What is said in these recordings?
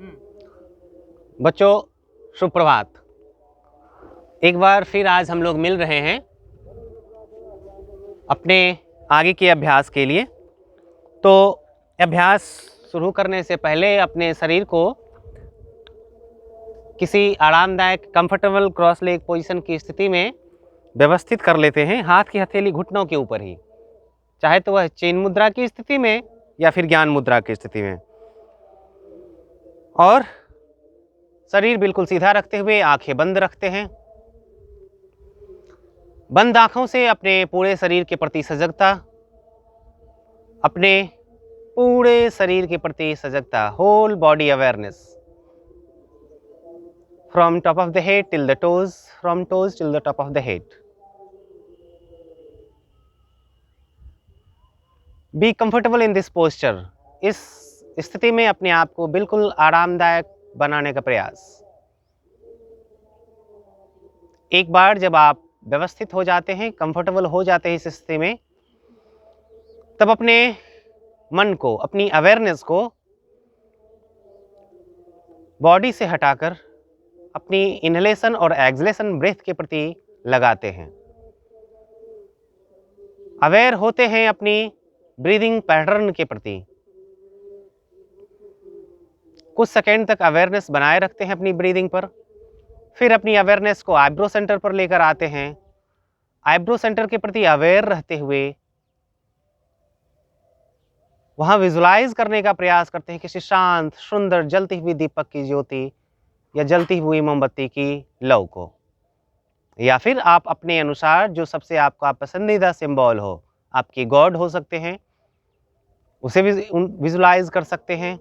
बच्चों सुप्रभात। एक बार फिर आज हम लोग मिल रहे हैं अपने आगे के अभ्यास के लिए। तो अभ्यास शुरू करने से पहले अपने शरीर को किसी आरामदायक कंफर्टेबल क्रॉस लेग पोजीशन की स्थिति में व्यवस्थित कर लेते हैं, हाथ की हथेली घुटनों के ऊपर ही, चाहे तो वह चैन मुद्रा की स्थिति में या फिर ज्ञान मुद्रा की स्थिति में। और शरीर बिल्कुल सीधा रखते हुए आंखें बंद रखते हैं। बंद आंखों से अपने पूरे शरीर के प्रति सजगता, अपने पूरे शरीर के प्रति सजगता, whole body awareness, from top of the head till the toes, from toes till the top of the head. Be comfortable in this posture. इस स्थिति में अपने आप को बिल्कुल आरामदायक बनाने का प्रयास। एक बार जब आप व्यवस्थित हो जाते हैं, कंफर्टेबल हो जाते हैं इस स्थिति में, तब अपने मन को, अपनी अवेयरनेस को बॉडी से हटाकर अपनी इनहेलेशन और एक्सहेलेशन ब्रेथ के प्रति लगाते हैं। अवेयर होते हैं अपनी ब्रीदिंग पैटर्न के प्रति। कुछ सेकेंड तक अवेयरनेस बनाए रखते हैं अपनी ब्रीदिंग पर। फिर अपनी अवेयरनेस को आईब्रो सेंटर पर लेकर आते हैं। आईब्रो सेंटर के प्रति अवेयर रहते हुए वहां विजुलाइज करने का प्रयास करते हैं किसी शांत सुंदर जलती हुई दीपक की ज्योति या जलती हुई मोमबत्ती की लौ को, या फिर आप अपने अनुसार जो सबसे आपका पसंदीदा सिंबल हो, आपकी गॉड हो सकते हैं, उसे भी विजुलाइज कर सकते हैं।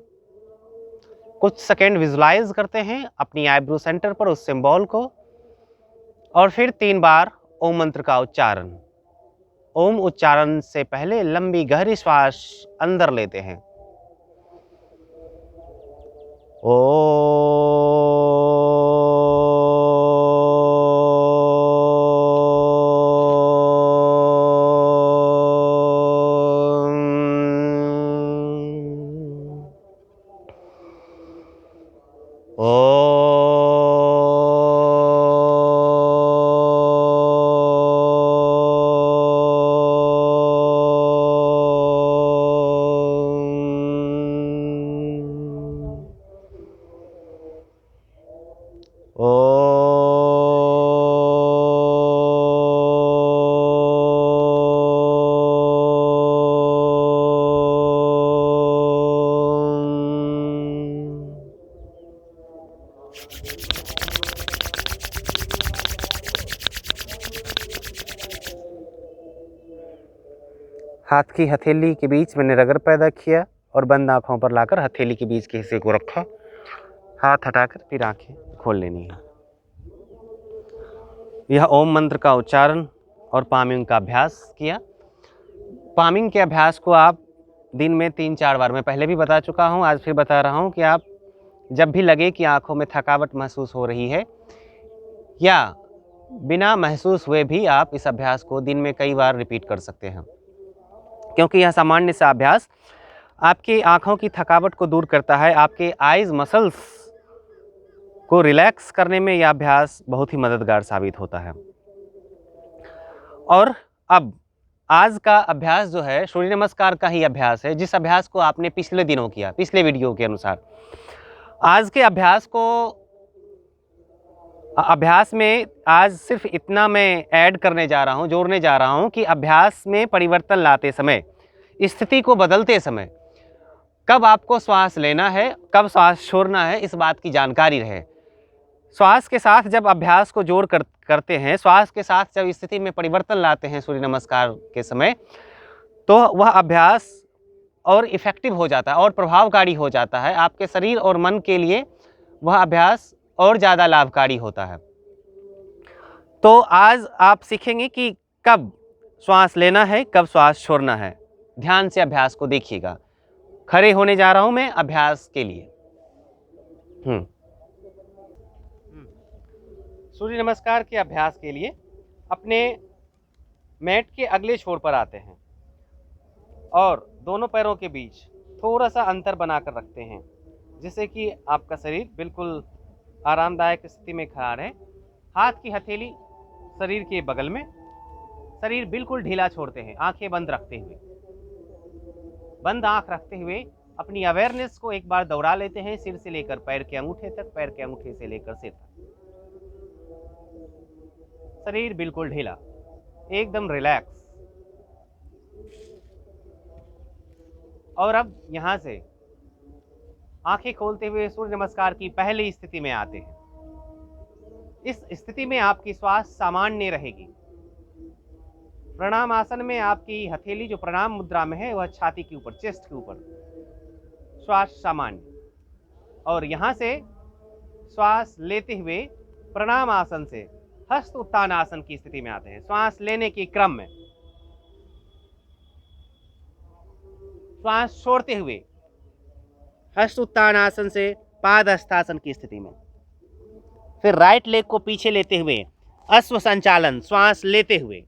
कुछ सेकेंड विजुलाइज करते हैं अपनी आईब्रो सेंटर पर उस सिंबल को, और फिर 3 बार ओम मंत्र का उच्चारण। ओम उच्चारण से पहले लंबी गहरी श्वास अंदर लेते हैं। हाथ की हथेली के बीच मैंने रगड़ पैदा किया और बंद आंखों पर लाकर हथेली के बीच के हिस्से को रखा। हाथ हटाकर फिर आंखें खोल लेनी है। यह ओम मंत्र का उच्चारण और पामिंग का अभ्यास किया। पामिंग के अभ्यास को आप दिन में 3-4 बार, मैं पहले भी बता चुका हूँ, आज फिर बता रहा हूँ कि आप जब भी लगे कि आंखों में थकावट महसूस हो रही है या बिना महसूस हुए भी आप इस अभ्यास को दिन में कई बार रिपीट कर सकते हैं, क्योंकि यह सामान्य सा अभ्यास आपकी आंखों की थकावट को दूर करता है। आपके आइज मसल्स को रिलैक्स करने में यह अभ्यास बहुत ही मददगार साबित होता है। और अब आज का अभ्यास जो है सूर्य नमस्कार का ही अभ्यास है, जिस अभ्यास को आपने पिछले दिनों किया, पिछले वीडियो के अनुसार। आज के अभ्यास में आज सिर्फ इतना मैं ऐड करने जा रहा हूँ, जोड़ने जा रहा हूँ कि अभ्यास में परिवर्तन लाते समय, स्थिति को बदलते समय कब आपको श्वास लेना है, कब श्वास छोड़ना है, इस बात की जानकारी रहे। श्वास के साथ जब अभ्यास को जोड़ करते हैं, श्वास के साथ जब स्थिति में परिवर्तन लाते हैं सूर्य नमस्कार के समय, तो वह अभ्यास और इफ़ेक्टिव हो जाता है और प्रभावकारी हो जाता है। आपके शरीर और मन के लिए वह अभ्यास और ज़्यादा लाभकारी होता है। तो आज आप सीखेंगे कि कब श्वास लेना है, कब श्वास छोड़ना है। ध्यान से अभ्यास को देखिएगा। खड़े होने जा रहा हूं मैं अभ्यास के लिए। सूर्य नमस्कार के अभ्यास के लिए अपने मैट के अगले छोर पर आते हैं और दोनों पैरों के बीच थोड़ा सा अंतर बनाकर रखते हैं। जिससे कि आपका शरीर बिल्कुल आरामदायक स्थिति में खड़ा रहे। हाथ की हथेली शरीर के बगल में, शरीर बिल्कुल ढीला छोड़ते हैं, आंखें बंद रखते हुए। बंद आंख रखते हुए अपनी अवेयरनेस को एक बार दौड़ा लेते हैं, सिर से लेकर पैर के अंगूठे तक, पैर के अंगूठे से लेकर सिर तक। शरीर बिल्कुल ढीला, एकदम रिलैक्स। और अब यहां से आंखें खोलते हुए सूर्य नमस्कार की पहली स्थिति में आते हैं। इस स्थिति में आपकी श्वास सामान्य रहेगी। प्रणाम आसन में आपकी हथेली जो प्रणाम मुद्रा में है वह छाती के ऊपर, चेस्ट के ऊपर, श्वास सामान्य। और यहां से श्वास लेते हुए प्रणाम आसन से हस्त उत्तान आसन की स्थिति में आते हैं। श्वास लेने के क्रम में श्वास छोड़ते हुए हस्त उत्तान आसन से पाद हस्तासन की स्थिति में। फिर राइट लेग को पीछे लेते हुए अश्व संचालन, श्वास लेते हुए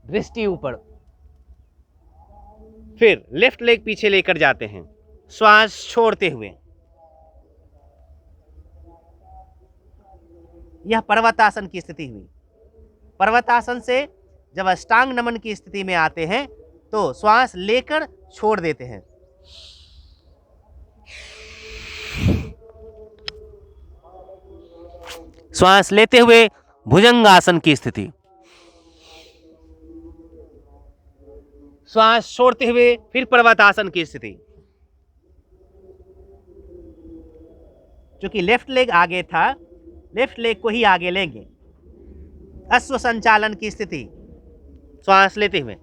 दृष्टि ऊपर। फिर लेफ्ट लेग पीछे लेकर जाते हैं, श्वास छोड़ते हुए। यह पर्वतासन की स्थिति हुई। पर्वतासन से जब अष्टांग नमन की स्थिति में आते हैं तो श्वास लेकर छोड़ देते हैं। श्वास लेते हुए भुजंगासन की स्थिति। श्वास छोड़ते हुए फिर पर्वतासन की स्थिति। क्योंकि लेफ्ट लेग आगे था, लेफ्ट लेग को ही आगे लेंगे। अश्व संचालन की स्थिति, श्वास लेते हुए।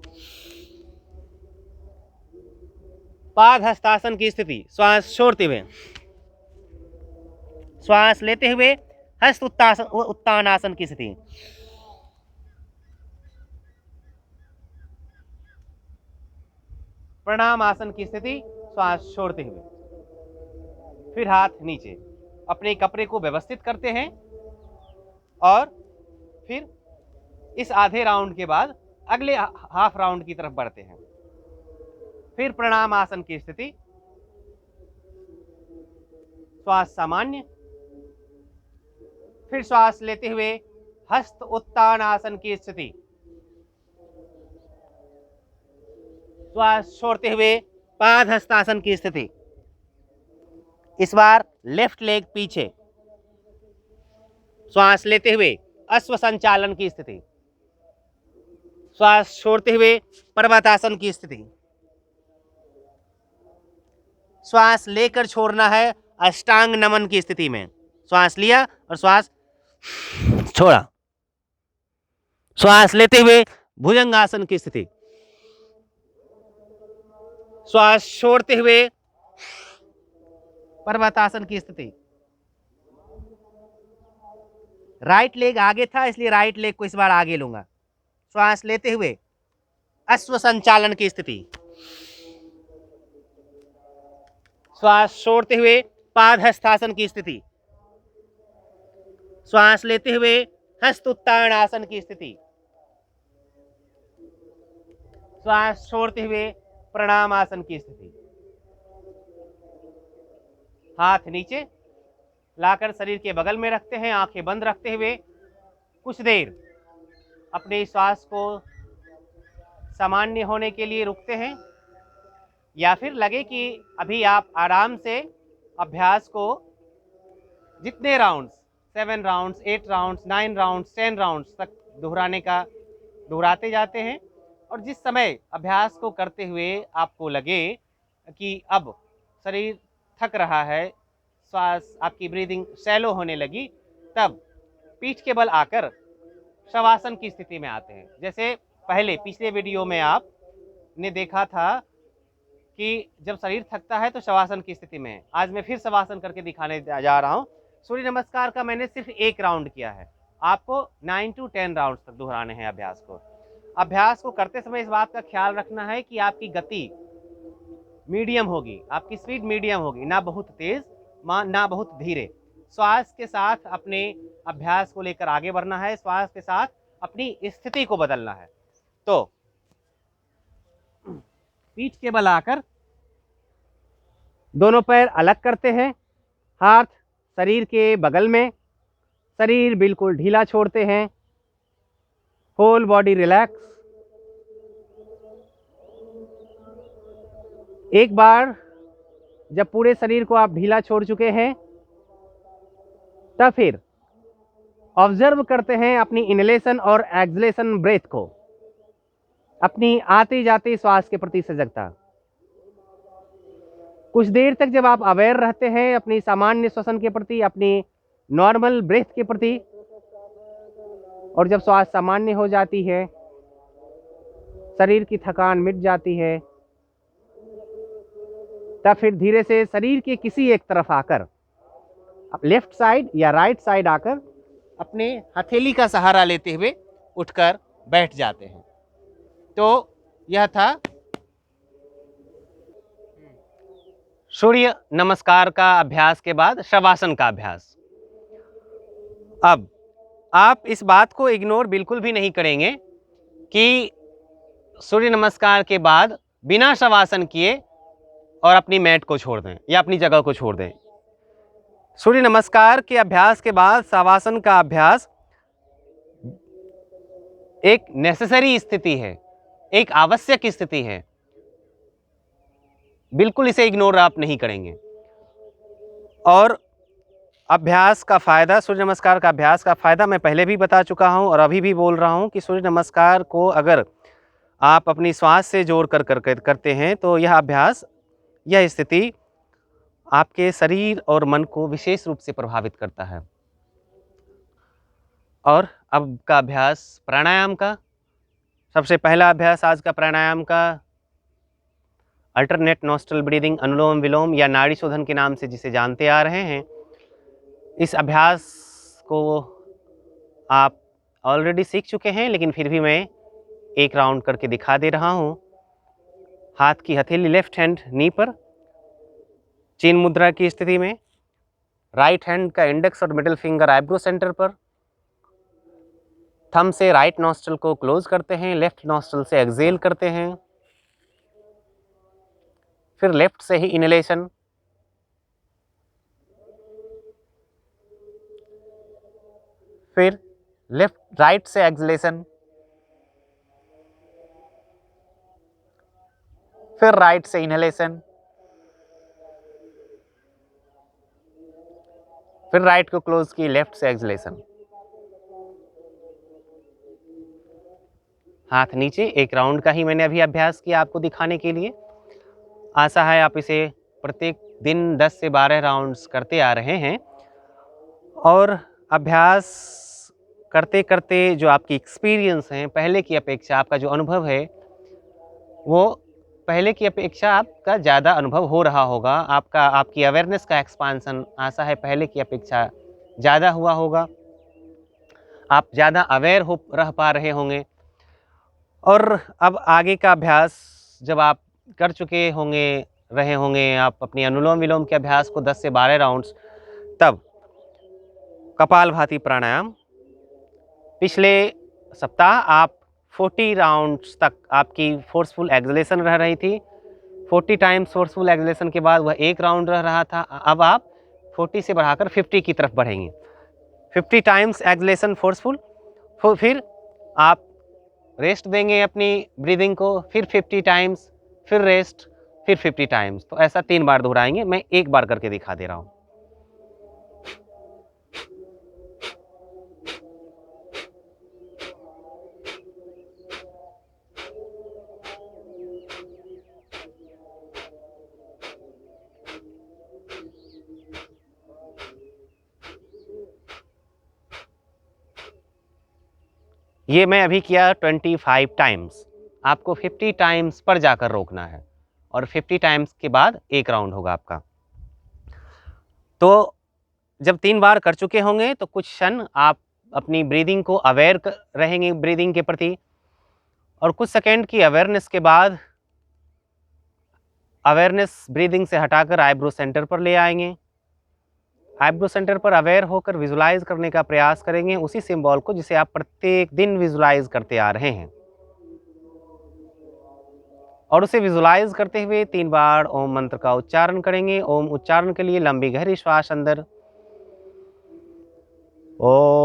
पाद हस्तासन की स्थिति, श्वास छोड़ते हुए। श्वास लेते हुए हस्त उत्तान आसन की स्थिति। प्रणाम आसन की स्थिति, श्वास छोड़ते हुए। फिर हाथ नीचे, अपने कपड़े को व्यवस्थित करते हैं और फिर इस आधे राउंड के बाद अगले हाफ राउंड की तरफ बढ़ते हैं। फिर प्रणाम आसन की स्थिति, श्वास सामान्य। फिर श्वास लेते हुए हस्त उत्तान आसन की स्थिति। श्वास छोड़ते हुए पाद हस्तासन की स्थिति। इस बार लेफ्ट लेग पीछे, श्वास लेते हुए अश्व संचालन की स्थिति। श्वास छोड़ते हुए पर्वतासन की स्थिति। श्वास लेकर छोड़ना है अष्टांग नमन की स्थिति में। श्वास लिया और श्वास छोड़ा। श्वास लेते हुए भुजंगासन की स्थिति। श्वास छोड़ते हुए पर्वतासन की स्थिति। राइट लेग आगे था इसलिए राइट लेग को इस बार आगे लूंगा। श्वास लेते हुए अश्व संचालन की स्थिति। श्वास छोड़ते हुए पाद हस्तासन की स्थिति। श्वास लेते हुए हस्त उत्तान आसन की स्थिति। श्वास छोड़ते हुए प्रणाम आसन की स्थिति। हाथ नीचे लाकर शरीर के बगल में रखते हैं, आंखें बंद रखते हुए कुछ देर अपने श्वास को सामान्य होने के लिए रुकते हैं, या फिर लगे कि अभी आप आराम से अभ्यास को जितने rounds, 7 rounds, 8 rounds, 9 rounds, 10 rounds तक दोहराते जाते हैं। और जिस समय अभ्यास को करते हुए आपको लगे कि अब शरीर थक रहा है, श्वास आपकी ब्रीदिंग शैलो होने लगी, तब पीठ के बल आकर शवासन की स्थिति में आते हैं। जैसे पहले पिछले वीडियो में आपने देखा था कि जब शरीर थकता है तो शवासन की स्थिति में है। आज मैं फिर शवासन करके दिखाने जा रहा हूँ। सूर्य नमस्कार का मैंने सिर्फ 1 राउंड किया है, आपको 9 to 10 राउंड तक दोहराने हैं अभ्यास को। अभ्यास को करते समय इस बात का ख्याल रखना है कि आपकी गति मीडियम होगी, आपकी स्पीड मीडियम होगी, ना बहुत तेज ना बहुत धीरे। श्वास के साथ अपने अभ्यास को लेकर आगे बढ़ना है, श्वास के साथ अपनी स्थिति को बदलना है। तो पीठ के बल आकर दोनों पैर अलग करते हैं, हाथ शरीर के बगल में, शरीर बिल्कुल ढीला छोड़ते हैं, होल बॉडी रिलैक्स। एक बार जब पूरे शरीर को आप ढीला छोड़ चुके हैं, तब फिर ऑब्जर्व करते हैं अपनी इनहेलेशन और एक्सहेलेशन ब्रेथ को, अपनी आती जाती श्वास के प्रति सजगता। कुछ देर तक जब आप अवेयर रहते हैं अपनी सामान्य श्वसन के प्रति, अपनी नॉर्मल ब्रेथ के प्रति, और जब श्वास सामान्य हो जाती है, शरीर की थकान मिट जाती है, तब फिर धीरे से शरीर के किसी एक तरफ आकर, लेफ्ट साइड या राइट साइड आकर अपने हथेली का सहारा लेते हुए उठकर बैठ जाते हैं। तो यह था सूर्य नमस्कार का अभ्यास के बाद शवासन का अभ्यास। अब आप इस बात को इग्नोर बिल्कुल भी नहीं करेंगे कि सूर्य नमस्कार के बाद बिना शवासन किए और अपनी मैट को छोड़ दें या अपनी जगह को छोड़ दें। सूर्य नमस्कार के अभ्यास के बाद शवासन का अभ्यास एक नेसेसरी स्थिति है, एक आवश्यक स्थिति है। बिल्कुल इसे इग्नोर आप नहीं करेंगे। और अभ्यास का फ़ायदा, सूर्य नमस्कार का अभ्यास का फ़ायदा मैं पहले भी बता चुका हूं और अभी भी बोल रहा हूं कि सूर्य नमस्कार को अगर आप अपनी श्वास से जोड़ कर करते हैं तो यह अभ्यास, यह स्थिति आपके शरीर और मन को विशेष रूप से प्रभावित करता है। और अब का अभ्यास प्राणायाम का। सबसे पहला अभ्यास आज का प्राणायाम का अल्टरनेट नॉस्ट्रल ब्रीदिंग, अनुलोम विलोम या नाड़ी शोधन के नाम से जिसे जानते आ रहे हैं। इस अभ्यास को आप ऑलरेडी सीख चुके हैं, लेकिन फिर भी मैं एक राउंड करके दिखा दे रहा हूँ। हाथ की हथेली लेफ्ट हैंड नी पर, चीन मुद्रा की स्थिति में, राइट हैंड का इंडेक्स और मिडिल फिंगर आईब्रो सेंटर पर, थंब से राइट नॉस्ट्रल को क्लोज करते हैं, लेफ्ट नॉस्ट्रल से एक्सहेल करते हैं, फिर लेफ्ट से ही इनहेलेशन, फिर लेफ्ट राइट से एक्सहेलेशन, फिर राइट से इनहेलेशन, फिर राइट को क्लोज की, लेफ्ट से एक्सहेलेशन। हाथ नीचे, एक राउंड का ही मैंने अभी अभ्यास किया आपको दिखाने के लिए। आशा है आप इसे प्रत्येक दिन 10 से 12 राउंड्स करते आ रहे हैं। और अभ्यास करते करते जो आपकी एक्सपीरियंस हैं, पहले की अपेक्षा आपका जो अनुभव है वो पहले की अपेक्षा आपका ज़्यादा अनुभव हो रहा होगा। आपकी अवेयरनेस का एक्सपांसन आशा है पहले की अपेक्षा ज़्यादा हुआ होगा। आप ज़्यादा अवेयर रह पा रहे होंगे। और अब आगे का अभ्यास जब आप कर चुके रहे होंगे आप अपनी अनुलोम विलोम के अभ्यास को 10 से 12 राउंड्स, तब कपालभाति प्राणायाम। पिछले सप्ताह आप 40 राउंड्स तक आपकी फोर्सफुल एक्सहेलेशन रह रही थी। 40 टाइम्स फोर्सफुल एक्सहेलेशन के बाद वह एक राउंड रह रहा था। अब आप 40 से बढ़ाकर 50 की तरफ बढ़ेंगे। 50 टाइम्स एक्सहेलेशन फोर्सफुल, फिर आप रेस्ट देंगे अपनी ब्रीदिंग को, फिर 50 टाइम्स, फिर रेस्ट, फिर 50 टाइम्स। तो ऐसा 3 बार दोहराएंगे। मैं एक बार करके दिखा दे रहा हूँ। ये मैं अभी किया 25 टाइम्स। आपको 50 टाइम्स पर जाकर रोकना है और 50 टाइम्स के बाद एक राउंड होगा आपका। तो जब 3 बार कर चुके होंगे तो कुछ क्षण आप अपनी ब्रीदिंग को अवेयर रहेंगे ब्रीदिंग के प्रति, और कुछ सेकेंड की अवेयरनेस के बाद अवेयरनेस ब्रीदिंग से हटाकर आईब्रो सेंटर पर ले आएंगे। आईब्रो सेंटर पर अवेयर होकर विजुलाइज करने का प्रयास करेंगे उसी सिंबल को जिसे आप प्रत्येक दिन विजुलाइज करते आ रहे हैं। और उसे विजुलाइज करते हुए 3 बार ओम मंत्र का उच्चारण करेंगे। ओम उच्चारण के लिए लंबी गहरी श्वास अंदर, ओम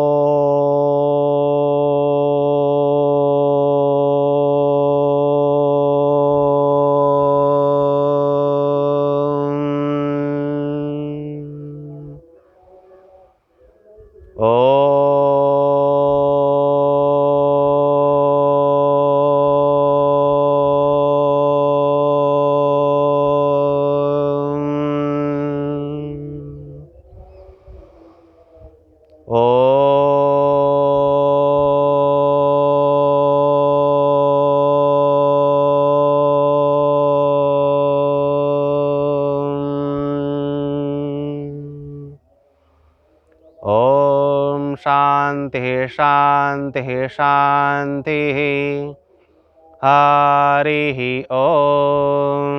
शांति शांति शांति। हरि ओम।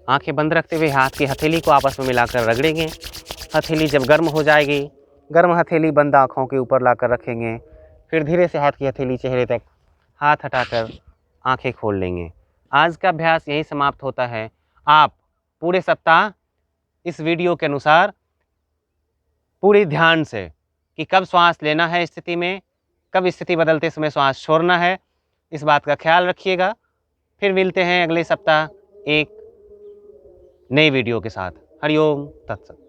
आंखें बंद रखते हुए हाथ की हथेली को आपस में मिलाकर रगड़ेंगे। हथेली जब गर्म हो जाएगी, गर्म हथेली बंद आँखों के ऊपर लाकर रखेंगे। फिर धीरे से हाथ की हथेली चेहरे तक हाथ हटाकर आंखें खोल लेंगे। आज का अभ्यास यही समाप्त होता है। आप पूरे सप्ताह इस वीडियो के अनुसार पूरे ध्यान से कि कब श्वास लेना है स्थिति में, कब स्थिति बदलते समय श्वास छोड़ना है, इस बात का ख्याल रखिएगा। फिर मिलते हैं अगले सप्ताह एक नई वीडियो के साथ। हरिओम तत्सत।